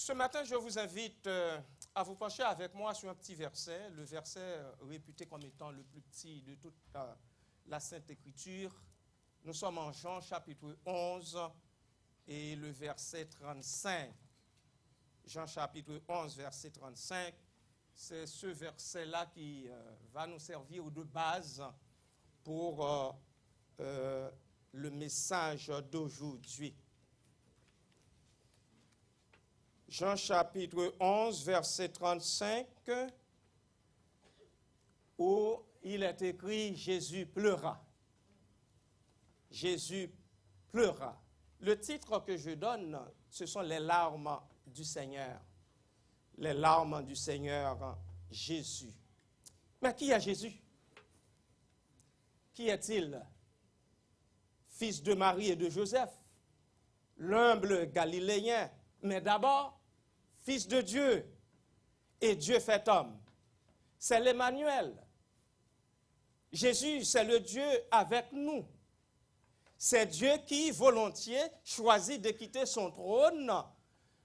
Ce matin, je vous invite à vous pencher avec moi sur un petit verset, le verset réputé comme étant le plus petit de toute la Sainte Écriture. Nous sommes en Jean chapitre 11 et le verset 35. Jean chapitre 11, verset 35. C'est ce verset-là qui va nous servir de base pour le message d'aujourd'hui. Jean chapitre 11, verset 35, où il est écrit « Jésus pleura ». Jésus pleura. Le titre que je donne, ce sont les larmes du Seigneur. Les larmes du Seigneur Jésus. Mais qui est Jésus? Qui est-il? Fils de Marie et de Joseph, l'humble Galiléen, mais d'abord, Fils de Dieu, et Dieu fait homme. C'est l'Emmanuel. Jésus, c'est le Dieu avec nous. C'est Dieu qui, volontiers, choisit de quitter son trône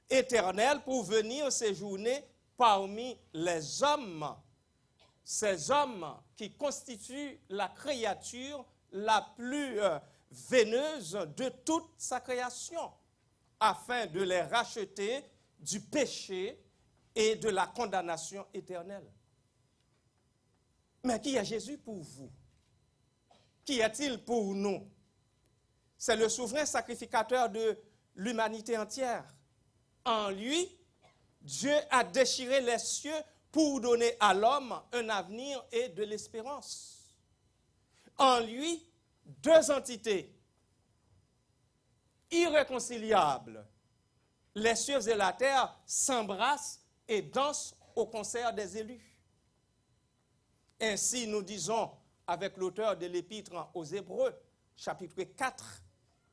éternel pour venir séjourner parmi les hommes. Ces hommes qui constituent la créature la plus veineuse de toute sa création, afin de les racheter du péché et de la condamnation éternelle. Mais qui est Jésus pour vous? Qui est-il pour nous? C'est le souverain sacrificateur de l'humanité entière. En lui, Dieu a déchiré les cieux pour donner à l'homme un avenir et de l'espérance. En lui, deux entités irréconciliables, les cieux et la terre, s'embrassent et dansent au concert des élus. Ainsi, nous disons avec l'auteur de l'Épître aux Hébreux, chapitre 4,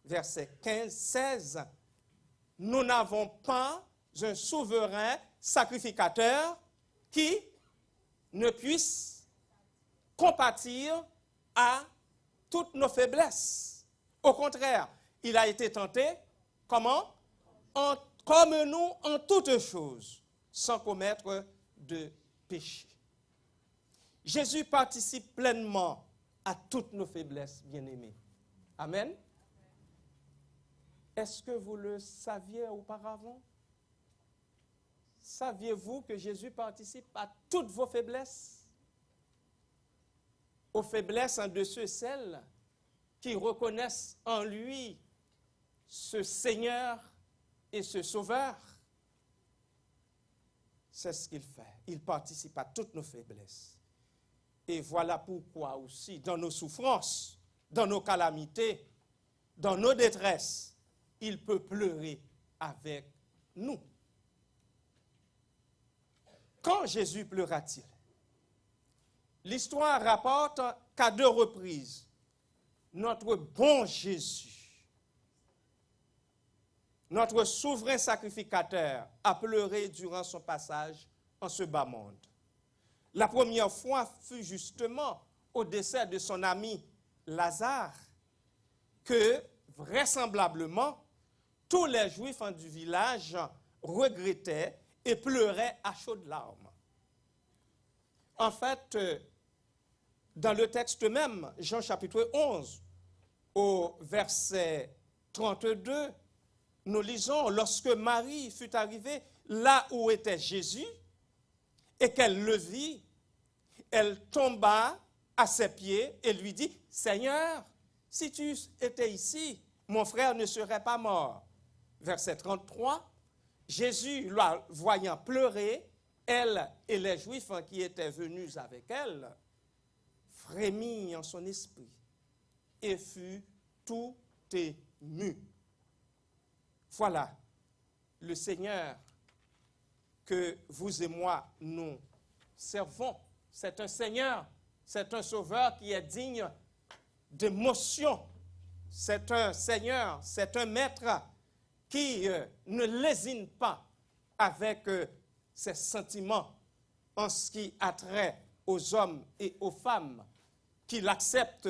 verset 15-16, « Nous n'avons pas un souverain sacrificateur qui ne puisse compatir à toutes nos faiblesses. Au contraire, il a été tenté, comment? Comme nous en toutes choses, sans commettre de péché. » Jésus participe pleinement à toutes nos faiblesses, bien-aimés. Amen. Est-ce que vous le saviez auparavant? Saviez-vous que Jésus participe à toutes vos faiblesses? Aux faiblesses de ceux et celles qui reconnaissent en lui ce Seigneur et ce Sauveur. C'est ce qu'il fait. Il participe à toutes nos faiblesses. Et voilà pourquoi aussi, dans nos souffrances, dans nos calamités, dans nos détresses, il peut pleurer avec nous. Quand Jésus pleura-t-il? L'histoire rapporte qu'à 2 reprises, notre bon Jésus, notre souverain sacrificateur, a pleuré durant son passage en ce bas monde. La première fois fut justement au décès de son ami Lazare, que vraisemblablement tous les Juifs du village regrettaient et pleuraient à chaudes larmes. En fait, dans le texte même, Jean chapitre 11, au verset 32, nous lisons « Lorsque Marie fut arrivée là où était Jésus, et qu'elle le vit, elle tomba à ses pieds et lui dit, « Seigneur, si tu étais ici, mon frère ne serait pas mort. » Verset 33, Jésus, la voyant pleurer, elle et les Juifs qui étaient venus avec elle, frémit en son esprit et fut tout ému. Voilà le Seigneur que vous et moi nous servons. C'est un Seigneur, c'est un Sauveur qui est digne d'émotion. C'est un Seigneur, c'est un Maître qui ne lésine pas avec ses sentiments en ce qui a trait aux hommes et aux femmes, qui l'acceptent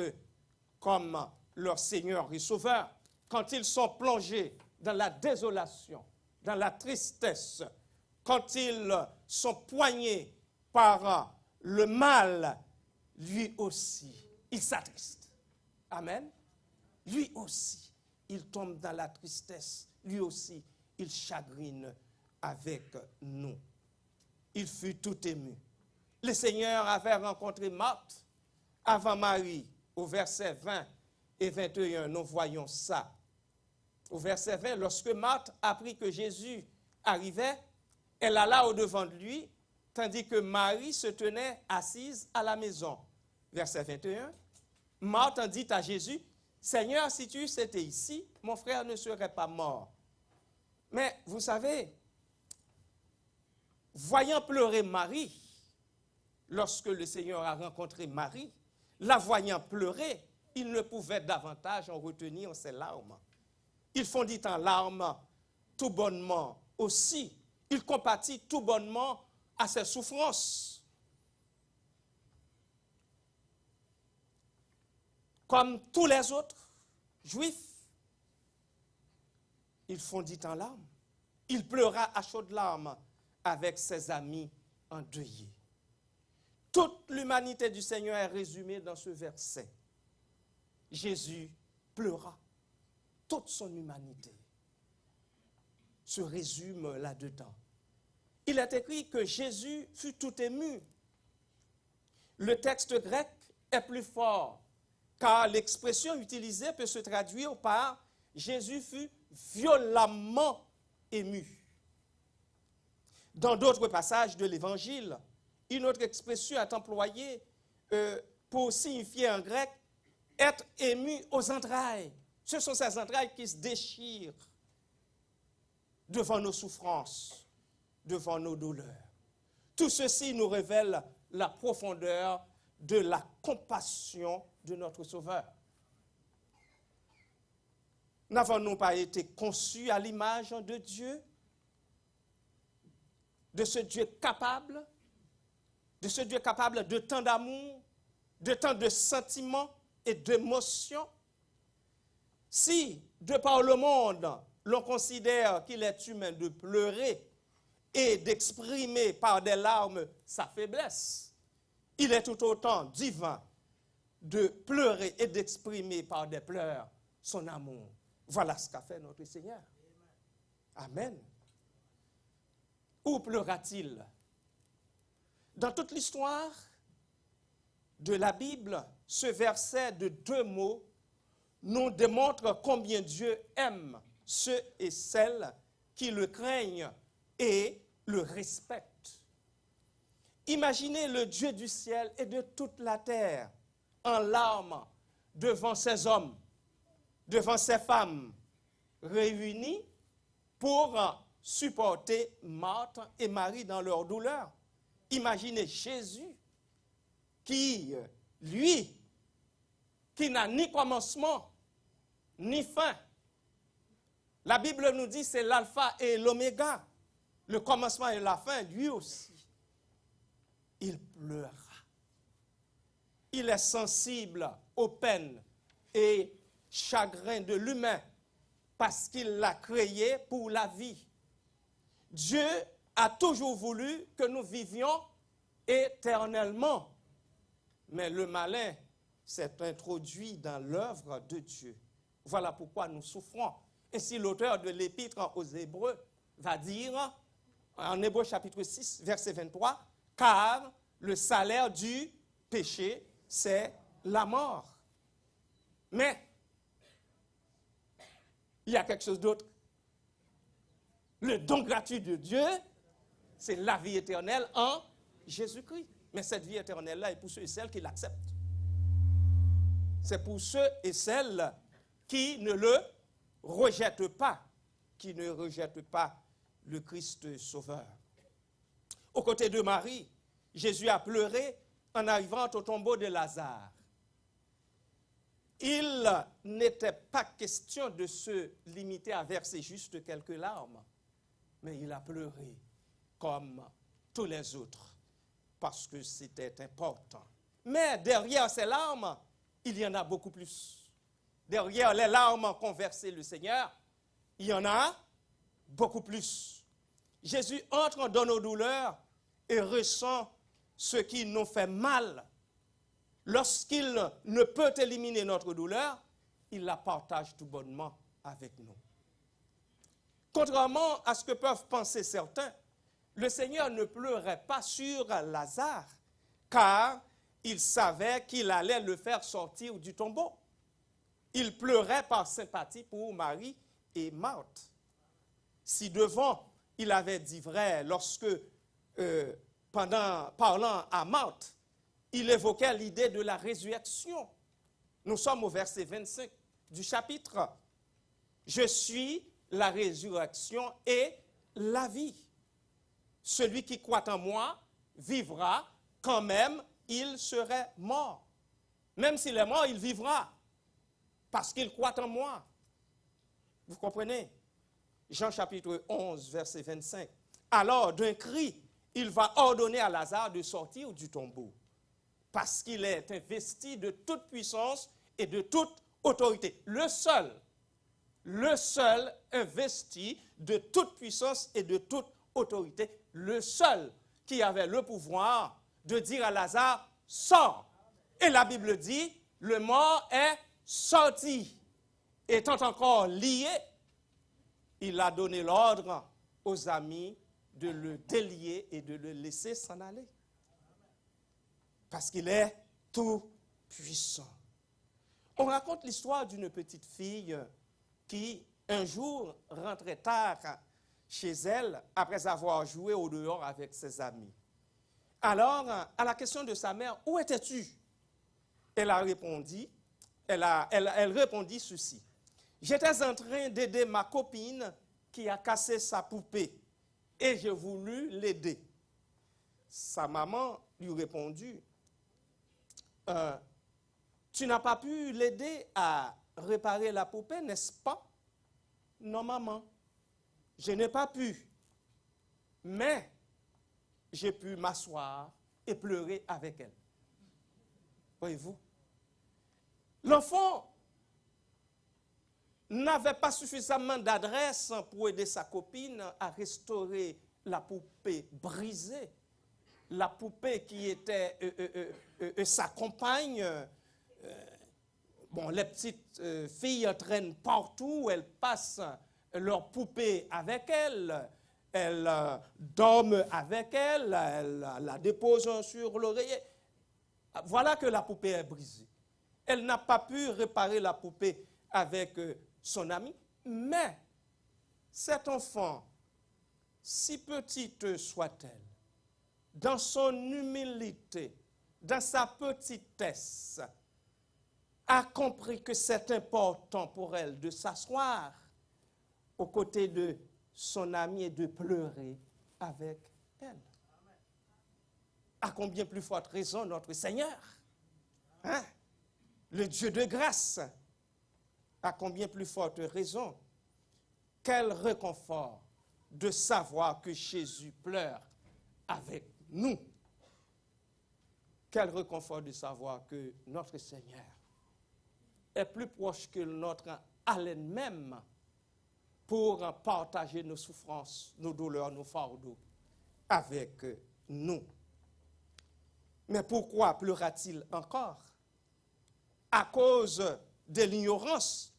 comme leur Seigneur et Sauveur quand ils sont plongés dans la désolation, dans la tristesse, quand ils sont poignés par le mal, lui aussi, il s'attriste. Amen. Lui aussi, il tombe dans la tristesse. Lui aussi, il chagrine avec nous. Il fut tout ému. Le Seigneur avait rencontré Marthe avant Marie. Au verset 20 et 21, nous voyons ça. Au verset 20, lorsque Marthe apprit que Jésus arrivait, elle alla au-devant de lui, tandis que Marie se tenait assise à la maison. Verset 21, Marthe dit à Jésus, « Seigneur, si tu étais ici, mon frère ne serait pas mort. » Mais vous savez, voyant pleurer Marie, lorsque le Seigneur a rencontré Marie, la voyant pleurer, il ne pouvait davantage en retenir ses larmes. Il fondit en larmes tout bonnement aussi. Il compatit tout bonnement à ses souffrances. Comme tous les autres juifs, il fondit en larmes. Il pleura à chaudes larmes avec ses amis endeuillés. Toute l'humanité du Seigneur est résumée dans ce verset. Jésus pleura. Toute son humanité se résume là-dedans. Il est écrit que Jésus fut tout ému. Le texte grec est plus fort, car l'expression utilisée peut se traduire par « Jésus fut violemment ému ». Dans d'autres passages de l'Évangile, une autre expression est employée pour signifier en grec « être ému aux entrailles ». Ce sont ces entrailles qui se déchirent devant nos souffrances, devant nos douleurs. Tout ceci nous révèle la profondeur de la compassion de notre Sauveur. N'avons-nous pas été conçus à l'image de Dieu, de ce Dieu capable de tant d'amour, de tant de sentiments et d'émotions? Si, de par le monde, l'on considère qu'il est humain de pleurer et d'exprimer par des larmes sa faiblesse, il est tout autant divin de pleurer et d'exprimer par des pleurs son amour. Voilà ce qu'a fait notre Seigneur. Amen. Où pleura-t-il? Dans toute l'histoire de la Bible, ce verset de 2 mots nous démontre combien Dieu aime ceux et celles qui le craignent et le respectent. Imaginez le Dieu du ciel et de toute la terre en larmes devant ces hommes, devant ces femmes réunis pour supporter Marthe et Marie dans leur douleur. Imaginez Jésus qui, lui, qui n'a ni commencement, ni fin. La Bible nous dit c'est l'alpha et l'oméga, le commencement et la fin, lui aussi. Il pleura. Il est sensible aux peines et chagrins de l'humain parce qu'il l'a créé pour la vie. Dieu a toujours voulu que nous vivions éternellement, mais le malin s'est introduit dans l'œuvre de Dieu. Voilà pourquoi nous souffrons. Ainsi, l'auteur de l'Épître aux Hébreux va dire, en Hébreux chapitre 6, verset 23, « Car le salaire du péché, c'est la mort. » Mais, il y a quelque chose d'autre. Le don gratuit de Dieu, c'est la vie éternelle en Jésus-Christ. Mais cette vie éternelle-là est pour ceux et celles qui l'acceptent. C'est pour ceux et celles qui ne le rejettent pas, qui ne rejettent pas le Christ Sauveur. Aux côtés de Marie, Jésus a pleuré en arrivant au tombeau de Lazare. Il n'était pas question de se limiter à verser juste quelques larmes, mais il a pleuré comme tous les autres, parce que c'était important. Mais derrière ces larmes, il y en a beaucoup plus. Derrière les larmes qu'ont versé le Seigneur, il y en a beaucoup plus. Jésus entre dans nos douleurs et ressent ce qui nous fait mal. Lorsqu'il ne peut éliminer notre douleur, il la partage tout bonnement avec nous. Contrairement à ce que peuvent penser certains, le Seigneur ne pleurait pas sur Lazare, car il savait qu'il allait le faire sortir du tombeau. Il pleurait par sympathie pour Marie et Marthe. Si devant, il avait dit vrai lorsque, parlant à Marthe, il évoquait l'idée de la résurrection. Nous sommes au verset 25 du chapitre. Je suis la résurrection et la vie. Celui qui croit en moi vivra quand même il serait mort. Même s'il est mort, il vivra parce qu'il croit en moi. Vous comprenez? Jean chapitre 11, verset 25. Alors, d'un cri, il va ordonner à Lazare de sortir du tombeau parce qu'il est investi de toute puissance et de toute autorité. Le seul investi de toute puissance et de toute autorité, le seul qui avait le pouvoir de dire à Lazare, sors. Et la Bible dit, le mort est sorti. Étant encore lié, il a donné l'ordre aux amis de le délier et de le laisser s'en aller. Parce qu'il est tout puissant. On raconte l'histoire d'une petite fille qui, un jour, rentrait tard chez elle après avoir joué au dehors avec ses amis. Alors, à la question de sa mère, « Où étais-tu » elle répondit ceci. « J'étais en train d'aider ma copine qui a cassé sa poupée et j'ai voulu l'aider. » Sa maman lui répondit, tu n'as pas pu l'aider à réparer la poupée, n'est-ce pas? Non, maman, je n'ai pas pu. Mais j'ai pu m'asseoir et pleurer avec elle. Voyez-vous? L'enfant n'avait pas suffisamment d'adresse pour aider sa copine à restaurer la poupée brisée. La poupée qui était sa compagne. Les petites filles traînent partout, elles passent leur poupée avec elles dorment avec elles la déposent sur l'oreiller. Voilà que la poupée est brisée. Elle n'a pas pu réparer la poupée avec son ami, mais cet enfant, si petite soit-elle, dans son humilité, dans sa petitesse, a compris que c'est important pour elle de s'asseoir aux côtés de son ami et de pleurer avec elle. À combien plus forte raison notre Seigneur, hein? Le Dieu de grâce, à combien plus forte raison, quel réconfort de savoir que Jésus pleure avec nous. Quel réconfort de savoir que notre Seigneur est plus proche que notre haleine même pour partager nos souffrances, nos douleurs, nos fardeaux avec nous. Mais pourquoi pleura-t-il encore? À cause de l'ignorance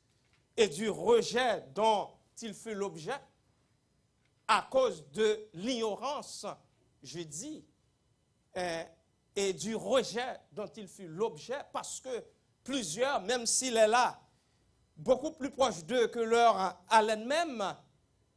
et du rejet dont il fut l'objet. À cause de l'ignorance, je dis, et du rejet dont il fut l'objet, parce que plusieurs, même s'il est là, beaucoup plus proche d'eux que leur haleine même,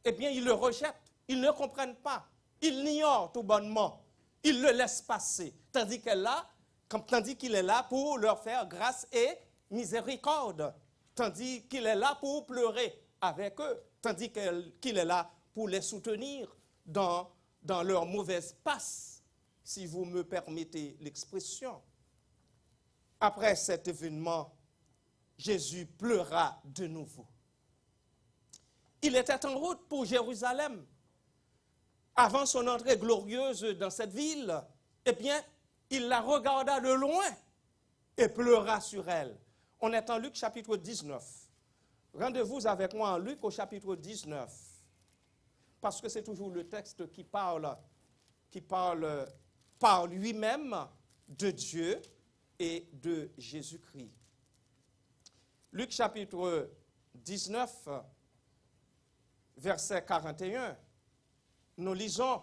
eh bien, ils le rejettent, ils ne comprennent pas, ils l'ignorent tout bonnement, ils le laissent passer, tandis qu'il est là pour leur faire grâce et miséricorde, tandis qu'il est là pour pleurer avec eux, tandis qu'il est là pour les soutenir dans leur mauvaise passe, si vous me permettez l'expression. Après cet événement, Jésus pleura de nouveau. Il était en route pour Jérusalem. Avant son entrée glorieuse dans cette ville, eh bien, il la regarda de loin et pleura sur elle. On est en Luc chapitre 19. Rendez-vous avec moi en Luc au chapitre 19. parce que c'est toujours le texte qui parle par lui-même de Dieu et de Jésus-Christ. Luc chapitre 19, verset 41, nous lisons: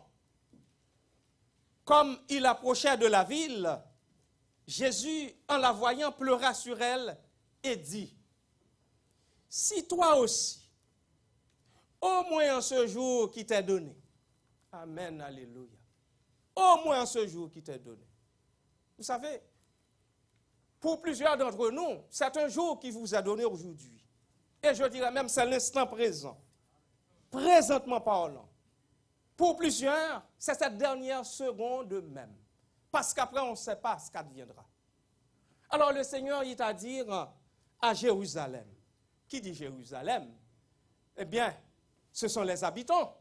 comme il approchait de la ville, Jésus, en la voyant, pleura sur elle et dit: si toi aussi, au moins en ce jour qui t'est donné, amen, alléluia, au moins en ce jour qui t'est donné. Vous savez, pour plusieurs d'entre nous, c'est un jour qui vous a donné aujourd'hui. Et je dirais même, c'est l'instant présent. Présentement parlant. Pour plusieurs, c'est cette dernière seconde même. Parce qu'après, on ne sait pas ce qu'adviendra. Alors le Seigneur, il t'a dit à Jérusalem. Qui dit Jérusalem? Eh bien, ce sont les habitants.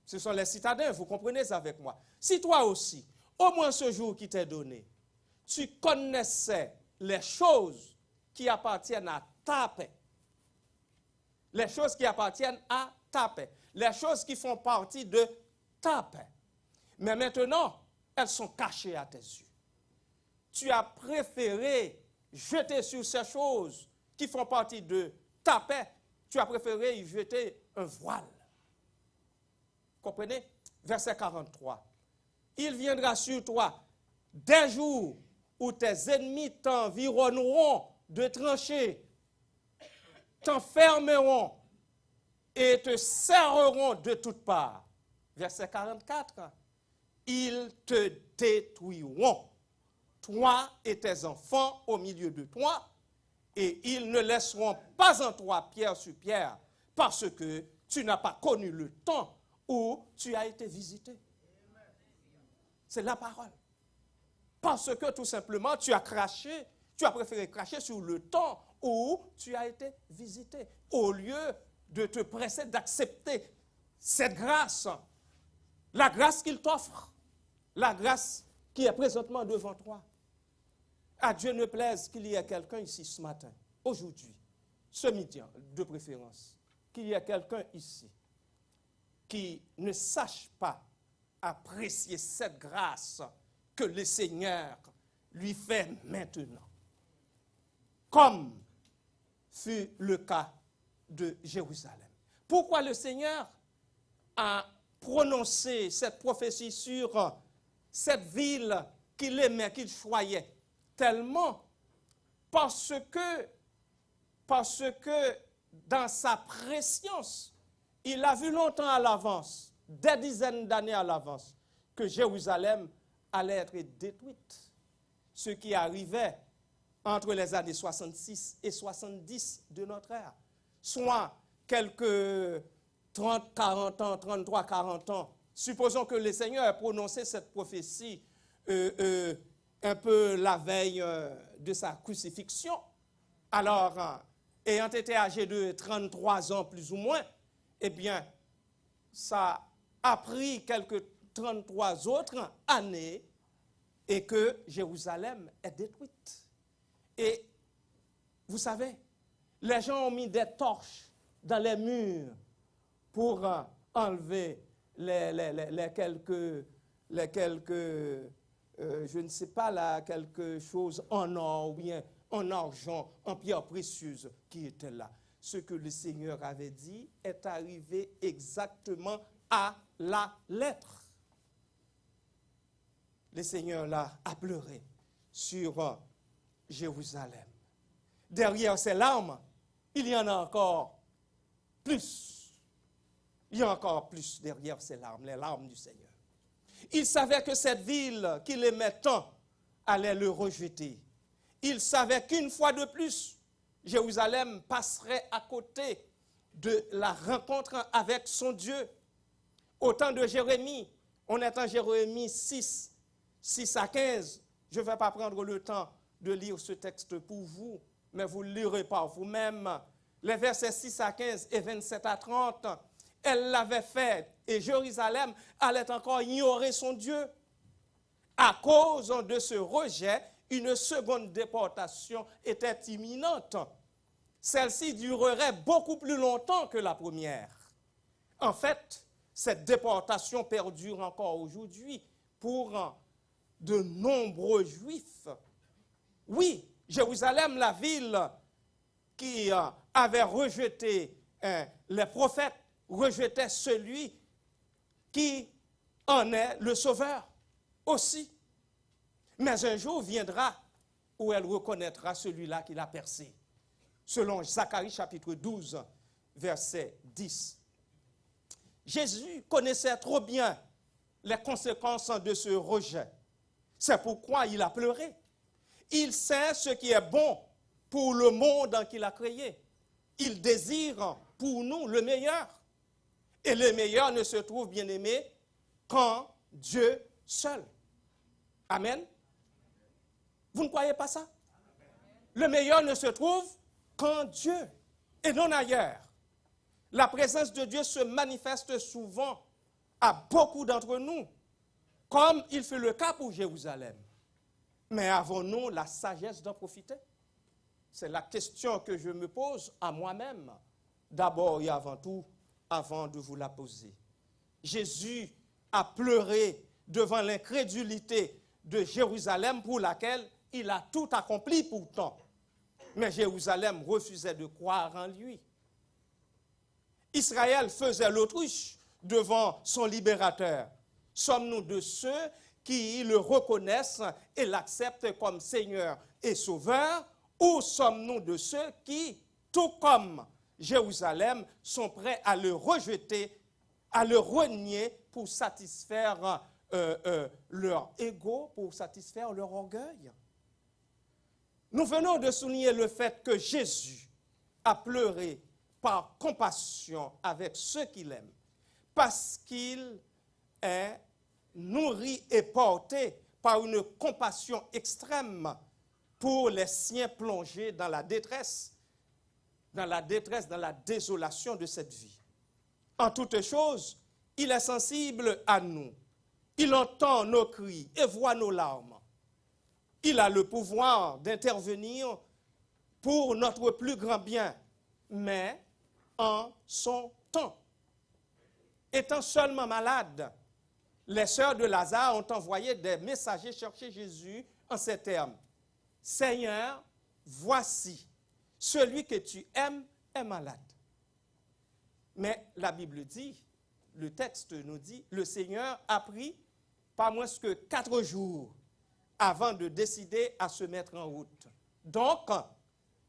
Ce sont les citadins, vous comprenez avec moi. Si toi aussi, au moins ce jour qui t'est donné, tu connaissais les choses qui appartiennent à ta paix, les choses qui appartiennent à ta paix, les choses qui font partie de ta paix. Mais maintenant, elles sont cachées à tes yeux. Tu as préféré jeter sur ces choses qui font partie de ta paix, tu as préféré y jeter un voile. Comprenez? Verset 43. Il viendra sur toi des jours où tes ennemis t'environneront de tranchées, t'enfermeront et te serreront de toutes parts. Verset 44. Ils te détruiront, toi et tes enfants au milieu de toi, et ils ne laisseront pas en toi pierre sur pierre, parce que tu n'as pas connu le temps où tu as été visité. C'est la parole. Parce que tout simplement, tu as préféré cracher sur le temps où tu as été visité, au lieu de te presser d'accepter cette grâce, la grâce qu'il t'offre, la grâce qui est présentement devant toi. À Dieu ne plaise qu'il y ait quelqu'un ici ce matin, aujourd'hui, ce midi de préférence, qu'il y ait quelqu'un ici qui ne sache pas apprécier cette grâce que le Seigneur lui fait maintenant. Comme fut le cas de Jérusalem. Pourquoi le Seigneur a prononcé cette prophétie sur cette ville qu'il aimait, qu'il choyait tellement? Parce que dans sa préscience, il a vu longtemps à l'avance, des dizaines d'années à l'avance, que Jérusalem allait être détruite. Ce qui arrivait entre les années 66 et 70 de notre ère, soit quelques 30, 40 ans, 33, 40 ans. Supposons que le Seigneur ait prononcé cette prophétie un peu la veille de sa crucifixion. Alors, ayant été âgé de 33 ans plus ou moins, eh bien, ça a pris quelques 33 autres années et que Jérusalem est détruite. Et vous savez, les gens ont mis des torches dans les murs pour enlever les quelques je ne sais pas là, quelque chose en or ou bien en argent, en pierre précieuse qui était là. Ce que le Seigneur avait dit est arrivé exactement à la lettre. Le Seigneur là a pleuré sur Jérusalem. Derrière ces larmes, il y en a encore plus. Il y a encore plus derrière ces larmes, les larmes du Seigneur. Il savait que cette ville qu'il aimait tant allait le rejeter. Il savait qu'une fois de plus, Jérusalem passerait à côté de la rencontre avec son Dieu. Au temps de Jérémie, on est en Jérémie 6 à 15. Je ne vais pas prendre le temps de lire ce texte pour vous, mais vous le lirez par vous-même. Les versets 6 à 15 et 27 à 30, elle l'avait fait et Jérusalem allait encore ignorer son Dieu. À cause de ce rejet, une seconde déportation était imminente. Celle-ci durerait beaucoup plus longtemps que la première. En fait, cette déportation perdure encore aujourd'hui pour de nombreux Juifs. Oui, Jérusalem, la ville qui avait rejeté les prophètes, rejetait celui qui en est le sauveur aussi. Mais un jour viendra où elle reconnaîtra celui-là qui l'a percé. Selon Zacharie chapitre 12, verset 10. Jésus connaissait trop bien les conséquences de ce rejet. C'est pourquoi il a pleuré. Il sait ce qui est bon pour le monde qu'il a créé. Il désire pour nous le meilleur. Et le meilleur ne se trouve, bien aimé, qu'en Dieu seul. Amen. Vous ne croyez pas ça? Le meilleur ne se trouve qu'en Dieu et non ailleurs. La présence de Dieu se manifeste souvent à beaucoup d'entre nous, comme il fut le cas pour Jérusalem. Mais avons-nous la sagesse d'en profiter? C'est la question que je me pose à moi-même, d'abord et avant tout, avant de vous la poser. Jésus a pleuré devant l'incrédulité de Jérusalem pour laquelle il a tout accompli pourtant. Mais Jérusalem refusait de croire en lui. Israël faisait l'autruche devant son libérateur. Sommes-nous de ceux qui le reconnaissent et l'acceptent comme Seigneur et Sauveur, ou sommes-nous de ceux qui, tout comme Jérusalem, sont prêts à le rejeter, à le renier pour satisfaire leur ego, pour satisfaire leur orgueil? Nous venons de souligner le fait que Jésus a pleuré par compassion avec ceux qu'il aime, parce qu'il est nourri et porté par une compassion extrême pour les siens plongés dans la détresse, dans la désolation de cette vie. En toutes choses, il est sensible à nous. Il entend nos cris et voit nos larmes. Il a le pouvoir d'intervenir pour notre plus grand bien, mais en son temps. Étant seulement malades, les sœurs de Lazare ont envoyé des messagers chercher Jésus en ces termes. « Seigneur, voici, celui que tu aimes est malade. » Mais la Bible dit, le texte nous dit, le Seigneur a pris pas moins que 4 jours avant de décider à se mettre en route. Donc,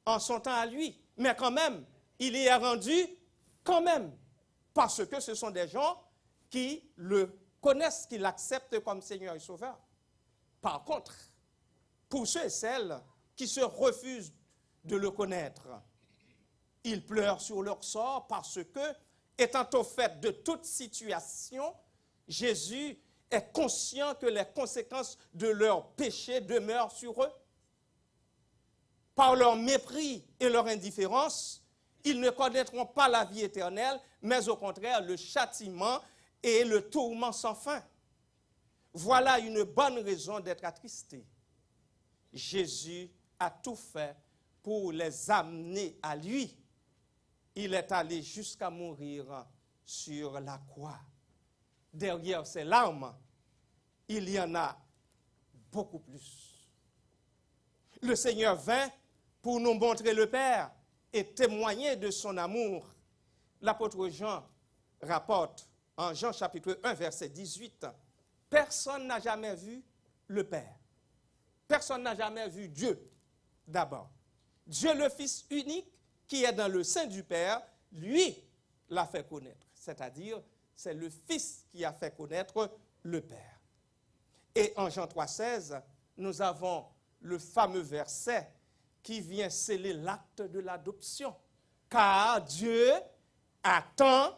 en son temps à lui, mais quand même, il y est rendu quand même, parce que ce sont des gens qui le connaissent, qui l'acceptent comme Seigneur et Sauveur. Par contre, pour ceux et celles qui se refusent de le connaître, ils pleurent sur leur sort parce que, étant au fait de toute situation, Jésus est conscient que les conséquences de leur péché demeurent sur eux. Par leur mépris et leur indifférence, ils ne connaîtront pas la vie éternelle, mais au contraire le châtiment et le tourment sans fin. Voilà une bonne raison d'être attristé. Jésus a tout fait pour les amener à lui. Il est allé jusqu'à mourir sur la croix. Derrière ces larmes, il y en a beaucoup plus. Le Seigneur vint pour nous montrer le Père et témoigner de son amour. L'apôtre Jean rapporte en Jean chapitre 1, verset 18, « Personne n'a jamais vu le Père. Personne n'a jamais vu Dieu d'abord. Dieu le Fils unique qui est dans le sein du Père, lui l'a fait connaître. » C'est-à-dire, c'est le Fils qui a fait connaître le Père. Et en Jean 3,16, nous avons le fameux verset qui vient sceller l'acte de l'adoption. Car Dieu a tant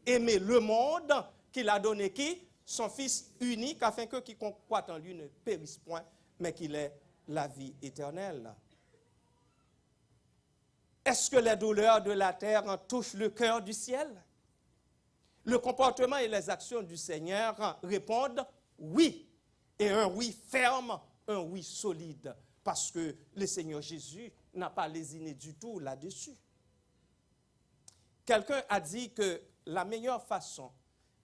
aimé le monde qu'il a donné qui? Son Fils unique, afin que quiconque croit en lui ne périsse point, mais qu'il ait la vie éternelle. Est-ce que les douleurs de la terre touchent le cœur du ciel? Le comportement et les actions du Seigneur répondent oui. Et un oui ferme, un oui solide. Parce que le Seigneur Jésus n'a pas lésiné du tout là-dessus. Quelqu'un a dit que la meilleure façon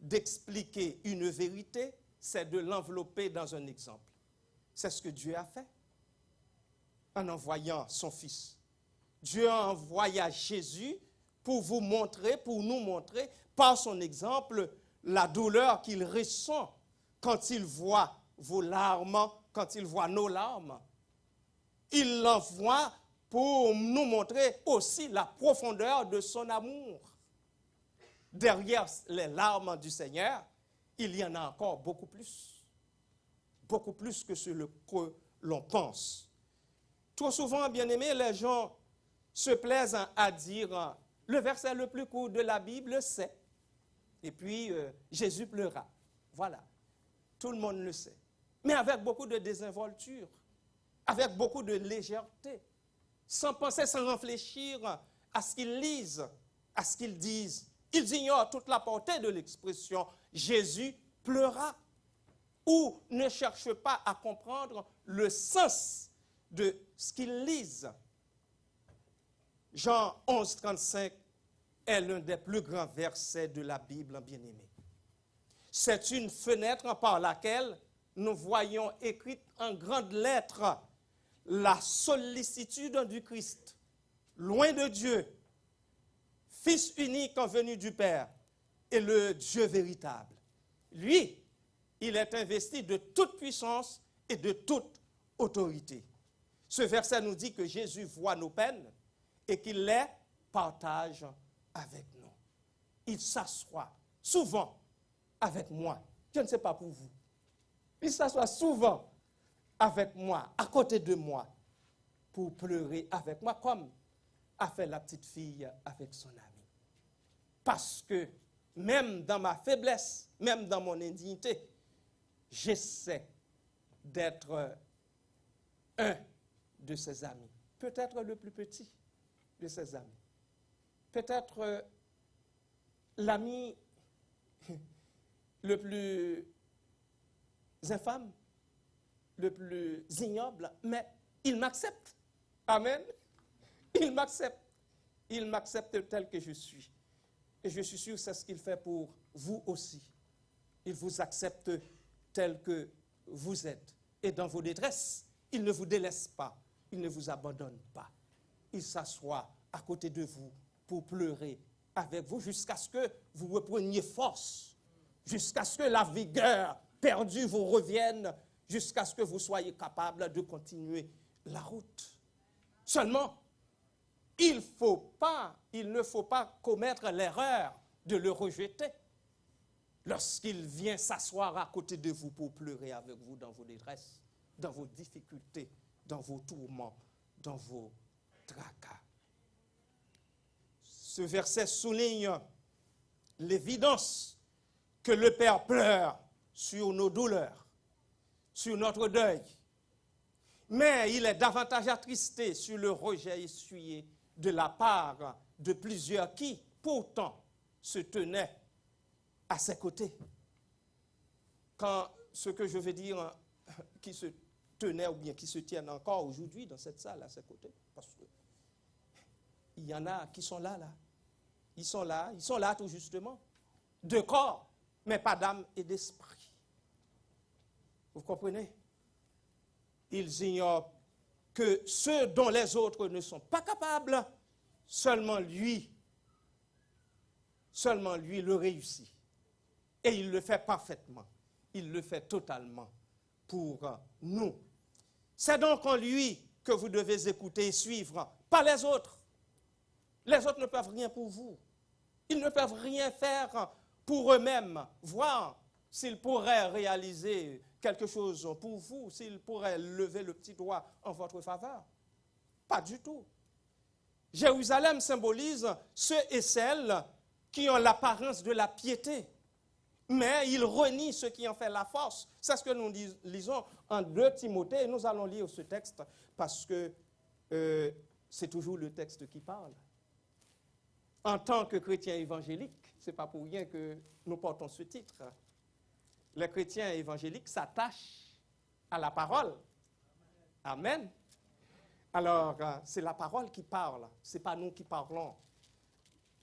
d'expliquer une vérité, c'est de l'envelopper dans un exemple. C'est ce que Dieu a fait en envoyant son Fils. Dieu envoya Jésus pour vous montrer, pour nous montrer, par son exemple, la douleur qu'il ressent quand il voit vos larmes, quand il voit nos larmes. Il l'envoie pour nous montrer aussi la profondeur de son amour. Derrière les larmes du Seigneur, il y en a encore beaucoup plus que ce que l'on pense. Trop souvent, bien aimés, les gens se plaisent à dire le verset le plus court de la Bible, c'est, et puis Jésus pleura. Voilà, tout le monde le sait. Mais avec beaucoup de désinvolture, avec beaucoup de légèreté, sans penser, sans réfléchir à ce qu'ils lisent, à ce qu'ils disent. Ils ignorent toute la portée de l'expression « Jésus pleura » ou ne cherchent pas à comprendre le sens de ce qu'ils lisent. Jean 11, 35 est l'un des plus grands versets de la Bible, bien-aimé. C'est une fenêtre par laquelle nous voyons écrite en grandes lettres la sollicitude du Christ, loin de Dieu, Fils unique en venu du Père, et le Dieu véritable. Lui, il est investi de toute puissance et de toute autorité. Ce verset nous dit que Jésus voit nos peines et qu'il les partage avec nous. Il s'assoit souvent avec moi. Je ne sais pas pour vous. Il s'assoit souvent avec moi, à côté de moi, pour pleurer avec moi, comme a fait la petite fille avec son ami. Parce que même dans ma faiblesse, même dans mon indignité, j'essaie d'être un de ses amis. Peut-être le plus petit de ses amis. Peut-être l'ami le plus infâme, le plus ignoble, mais il m'accepte. Amen. Il m'accepte. Il m'accepte tel que je suis. Et je suis sûr que c'est ce qu'il fait pour vous aussi. Il vous accepte tel que vous êtes. Et dans vos détresses, il ne vous délaisse pas. Il ne vous abandonne pas. Il s'assoit à côté de vous pour pleurer avec vous jusqu'à ce que vous repreniez force, jusqu'à ce que la vigueur perdue vous revienne, jusqu'à ce que vous soyez capable de continuer la route. Seulement, il ne faut pas commettre l'erreur de le rejeter lorsqu'il vient s'asseoir à côté de vous pour pleurer avec vous dans vos détresses, dans vos difficultés, dans vos tourments, dans vos tracas. Ce verset souligne l'évidence que le Père pleure sur nos douleurs, sur notre deuil. Mais il est davantage attristé sur le rejet essuyé de la part de plusieurs qui, pourtant, se tenaient à ses côtés. Quand ce que je veux dire, qui se tenaient ou bien qui se tiennent encore aujourd'hui dans cette salle à ses côtés, parce qu'il y en a qui sont là. Ils sont là tout justement, de corps, mais pas d'âme et d'esprit. Vous comprenez? Ils ignorent que ceux dont les autres ne sont pas capables, seulement lui le réussit. Et il le fait parfaitement. Il le fait totalement pour nous. C'est donc en lui que vous devez écouter et suivre, pas les autres. Les autres ne peuvent rien pour vous. Ils ne peuvent rien faire pour eux-mêmes, voir s'ils pourraient réaliser quelque chose pour vous, s'ils pourraient lever le petit doigt en votre faveur. Pas du tout. Jérusalem symbolise ceux et celles qui ont l'apparence de la piété, mais il renie ceux qui en font la force. C'est ce que nous lisons en 2 Timothée, et nous allons lire ce texte parce que c'est toujours le texte qui parle. En tant que chrétien évangélique, ce n'est pas pour rien que nous portons ce titre. Les chrétiens évangéliques s'attachent à la parole. Amen. Alors, c'est la parole qui parle, ce n'est pas nous qui parlons.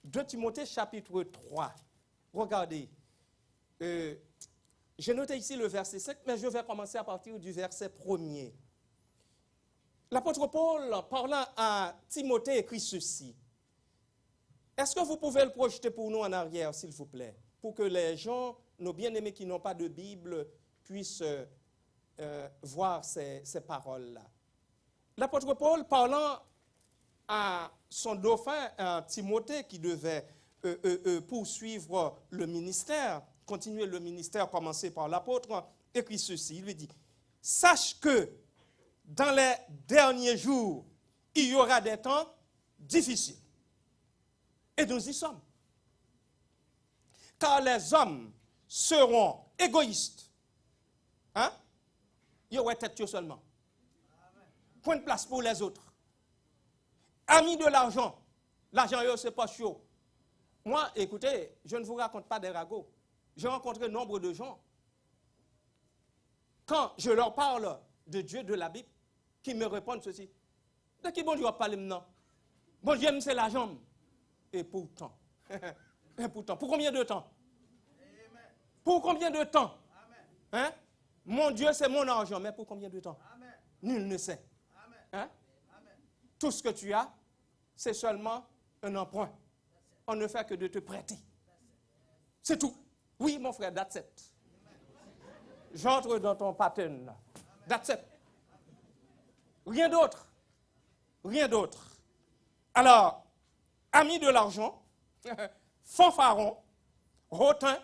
2 Timothée chapitre 3, regardez, J'ai noté ici le verset 5, mais je vais commencer à partir du verset 1er. L'apôtre Paul, parlant à Timothée, écrit ceci. Est-ce que vous pouvez le projeter pour nous en arrière, s'il vous plaît, pour que les gens, nos bien-aimés qui n'ont pas de Bible, puissent voir ces paroles-là. L'apôtre Paul, parlant à son dauphin, à Timothée, qui devait poursuivre le ministère, continuer le ministère commencé par l'apôtre, écrit ceci. Il lui dit, « Sache que dans les derniers jours, il y aura des temps difficiles. » Et nous y sommes. Car les hommes seront égoïstes. Hein? Il y aura tête seulement. Point de place pour les autres. Amis de l'argent. L'argent, c'est pas chaud. Moi, écoutez, je ne vous raconte pas des ragots. J'ai rencontré nombre de gens. Quand je leur parle de Dieu, de la Bible, qui me répondent ceci. De qui bon Dieu va parler maintenant? Bon Dieu, c'est l'argent. Et pourtant, pour combien de temps? Pour combien de temps? Hein? Mon Dieu, c'est mon argent, mais pour combien de temps? Nul ne sait. Hein? Tout ce que tu as, c'est seulement un emprunt. On ne fait que de te prêter. C'est tout. Oui, mon frère, that's it. J'entre dans ton pattern là. That's it. Rien d'autre. Rien d'autre. Alors, amis de l'argent, fanfarons, hautains,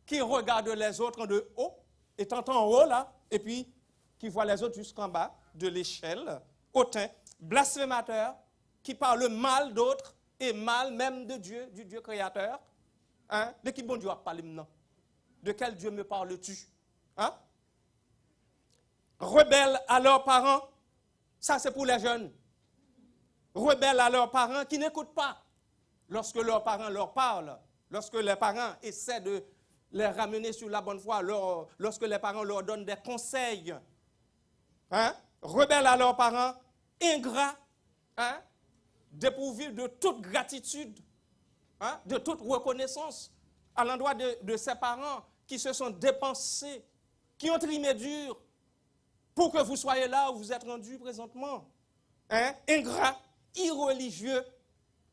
qui regardent les autres de haut, étant en haut là, et puis qui voient les autres jusqu'en bas de l'échelle, hautains, blasphémateurs, qui parlent mal d'autres et mal même de Dieu, du Dieu créateur. Hein? De qui bon Dieu a parlé maintenant? De quel Dieu me parles-tu? Hein? Rebelles à leurs parents, ça c'est pour les jeunes. Rebelles à leurs parents qui n'écoutent pas lorsque leurs parents leur parlent, lorsque les parents essaient de les ramener sur la bonne voie, lorsque les parents leur donnent des conseils. Hein? Rebelles à leurs parents, ingrats, hein? Dépourvus de toute gratitude, hein? De toute reconnaissance à l'endroit de ses parents qui se sont dépensés, qui ont trimé dur pour que vous soyez là où vous êtes rendus présentement. Hein? Ingrats, irreligieux.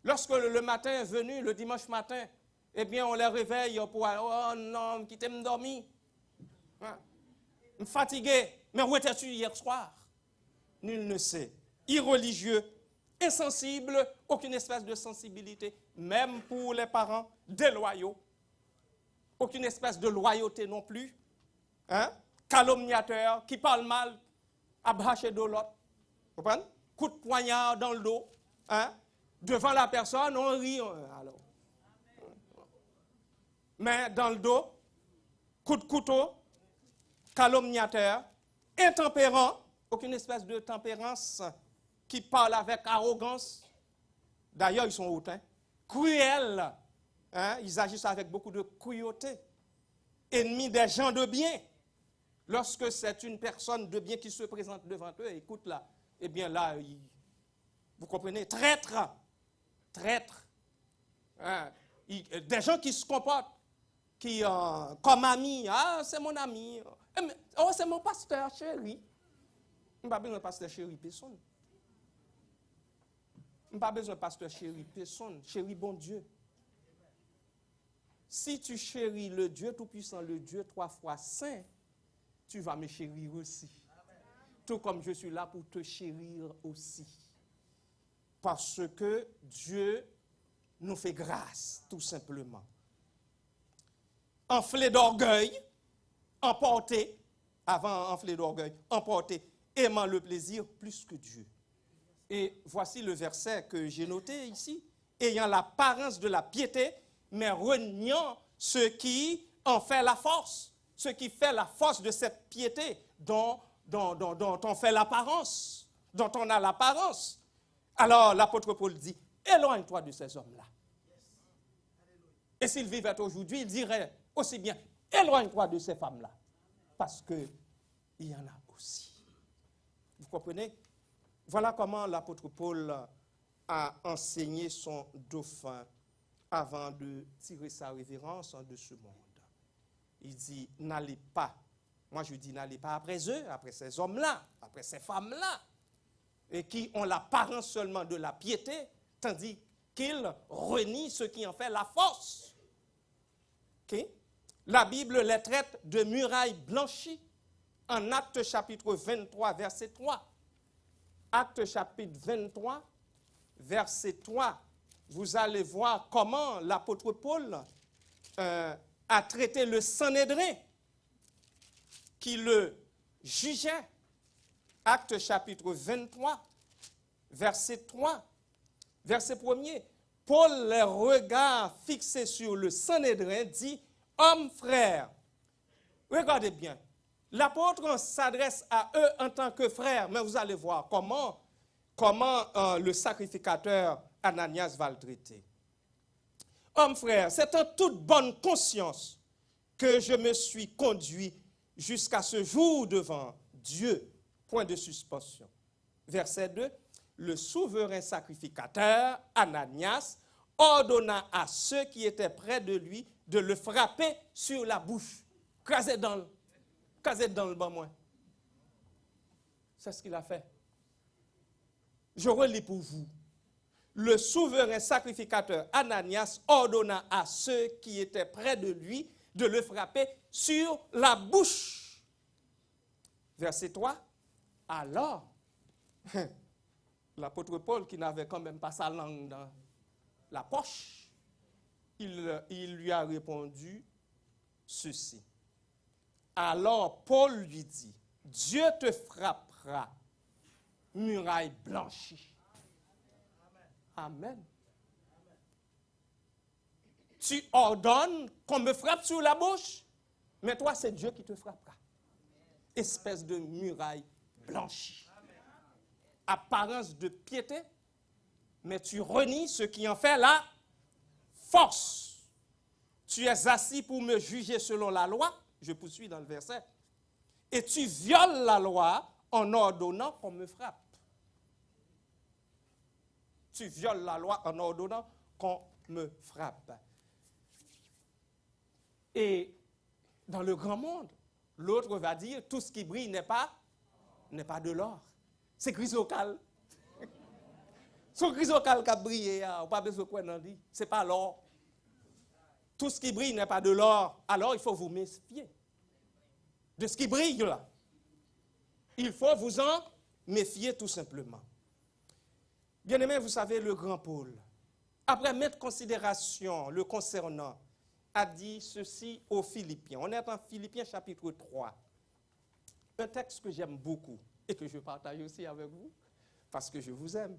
Lorsque le matin est venu, le dimanche matin, eh bien, on les réveille pour aller, oh non, quittez me dormir. Hein? Me fatigué. Mais où étais-tu hier soir? Nul ne sait. Irreligieux, insensible, aucune espèce de sensibilité, même pour les parents, déloyaux. Aucune espèce de loyauté non plus. Hein? Calomniateur, qui parle mal, à bracher de l'autre. Vous comprenez? Coup de poignard dans le dos. Hein? Devant la personne, on rit. Alors. Mais dans le dos, coup de couteau, calomniateur, intempérant, aucune espèce de tempérance, qui parle avec arrogance. D'ailleurs, ils sont hautains. Cruels. Hein? Ils agissent avec beaucoup de cruauté. Ennemis des gens de bien. Lorsque c'est une personne de bien qui se présente devant eux, écoute là, eh bien là, vous comprenez, traître. Traître. Hein? Des gens qui se comportent qui, comme amis, ah, c'est mon ami, oh, c'est mon pasteur chéri. Je n'ai pas besoin de pasteur chéri, personne. Je n'ai pas besoin de pasteur chéri, personne. Chéri, bon Dieu. Si tu chéris le Dieu Tout-Puissant, le Dieu 3 fois saint, tu vas me chérir aussi. Tout comme je suis là pour te chérir aussi. Parce que Dieu nous fait grâce, tout simplement. Enflé d'orgueil, emporté, avant enflé d'orgueil, emporté, aimant le plaisir plus que Dieu. Et voici le verset que j'ai noté ici. Ayant l'apparence de la piété, mais reniant ce qui en fait la force. Ce qui fait la force de cette piété dont on fait l'apparence, dont on a l'apparence. Alors l'apôtre Paul dit, éloigne-toi de ces hommes-là. Et s'il vivait aujourd'hui, il dirait aussi bien, éloigne-toi de ces femmes-là. Parce qu'il y en a aussi. Vous comprenez? Voilà comment l'apôtre Paul a enseigné son dauphin avant de tirer sa révérence de ce monde. Il dit, n'allez pas. Moi, je dis, n'allez pas après eux, après ces hommes-là, après ces femmes-là, et qui ont l'apparence seulement de la piété, tandis qu'ils renient ce qui en fait la force. Okay? La Bible les traite de murailles blanchies en Actes chapitre 23, verset 3. Actes chapitre 23, verset 3. Vous allez voir comment l'apôtre Paul a traité le Sanhédrin qui le jugeait. Actes chapitre 23, verset 3, verset 1er. Paul, les regards fixés sur le Sanhédrin, dit, « Hommes, frères, regardez bien, l'apôtre s'adresse à eux en tant que frères, mais vous allez voir comment le sacrificateur Ananias va le traiter. Hommes, frères, c'est en toute bonne conscience que je me suis conduit jusqu'à ce jour devant Dieu. » Point de suspension. Verset 2. Le souverain sacrificateur, Ananias, ordonna à ceux qui étaient près de lui de le frapper sur la bouche. Craser dans le bas moins. C'est ce qu'il a fait. Je relis pour vous. Le souverain sacrificateur Ananias ordonna à ceux qui étaient près de lui de le frapper sur la bouche. Verset 3. Alors, l'apôtre Paul, qui n'avait quand même pas sa langue dans la poche, il lui a répondu ceci. Alors Paul lui dit, Dieu te frappera, muraille blanchie. Amen. Tu ordonnes qu'on me frappe sur la bouche, mais toi, c'est Dieu qui te frappera. Espèce de muraille blanchie. Apparence de piété, mais tu renies ce qui en fait la force. Tu es assis pour me juger selon la loi, je poursuis dans le verset, et tu violes la loi en ordonnant qu'on me frappe. Tu violes la loi en ordonnant qu'on me frappe. Et dans le grand monde, l'autre va dire, tout ce qui brille n'est pas de l'or. C'est chrysocal. Son chrysocal qui a brillé, on n'a pas besoin de quoi n'en dire. Ce n'est pas l'or. Tout ce qui brille n'est pas de l'or. Alors il faut vous méfier de ce qui brille là. Il faut vous en méfier tout simplement. Bien-aimés, vous savez, le grand Paul, après mettre considération le concernant, a dit ceci aux Philippiens. On est en Philippiens chapitre 3. Un texte que j'aime beaucoup et que je partage aussi avec vous parce que je vous aime.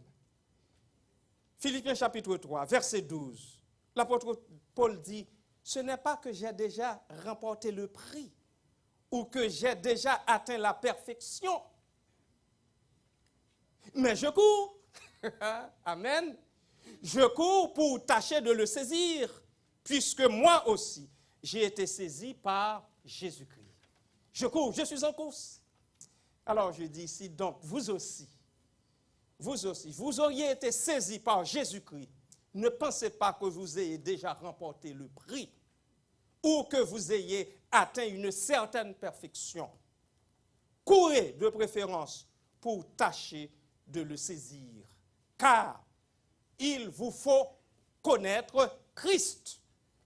Philippiens chapitre 3, verset 12. L'apôtre Paul dit, ce n'est pas que j'ai déjà remporté le prix ou que j'ai déjà atteint la perfection, mais je cours. Amen. Je cours pour tâcher de le saisir, puisque moi aussi, j'ai été saisi par Jésus-Christ. Je cours, je suis en course. Alors je dis ici, donc vous aussi, vous auriez été saisi par Jésus-Christ. Ne pensez pas que vous ayez déjà remporté le prix ou que vous ayez atteint une certaine perfection. Courez de préférence pour tâcher de le saisir. Car il vous faut connaître Christ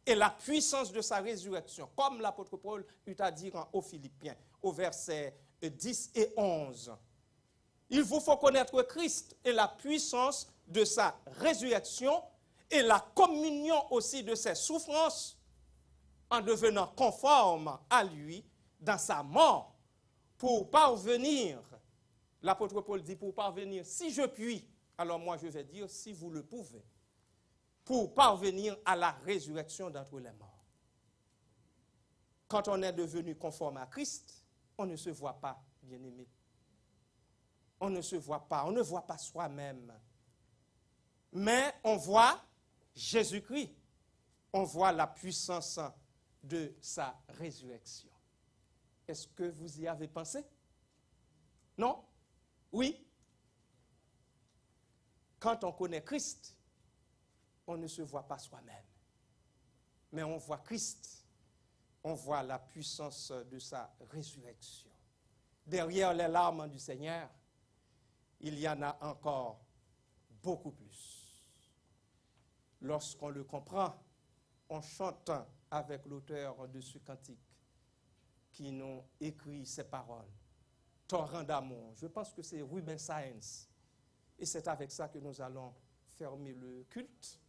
et la puissance de sa résurrection, comme l'apôtre Paul eut à dire aux Philippiens, au verset 10 et 11. Il vous faut connaître Christ et la puissance de sa résurrection et la communion aussi de ses souffrances en devenant conforme à lui dans sa mort pour parvenir, l'apôtre Paul dit pour parvenir, si je puis, alors moi je vais dire si vous le pouvez, pour parvenir à la résurrection d'entre les morts. Quand on est devenu conforme à Christ, on ne se voit pas, bien-aimé. On ne se voit pas, on ne voit pas soi-même. Mais on voit Jésus-Christ. On voit la puissance de sa résurrection. Est-ce que vous y avez pensé? Non? Oui? Quand on connaît Christ, on ne se voit pas soi-même. Mais on voit Christ. on voit la puissance de sa résurrection. Derrière les larmes du Seigneur, il y en a encore beaucoup plus. Lorsqu'on le comprend, on chante avec l'auteur de ce cantique qui nous écrit ces paroles. Torrent d'amour. Je pense que c'est Rubens Sáenz. Et c'est avec ça que nous allons fermer le culte.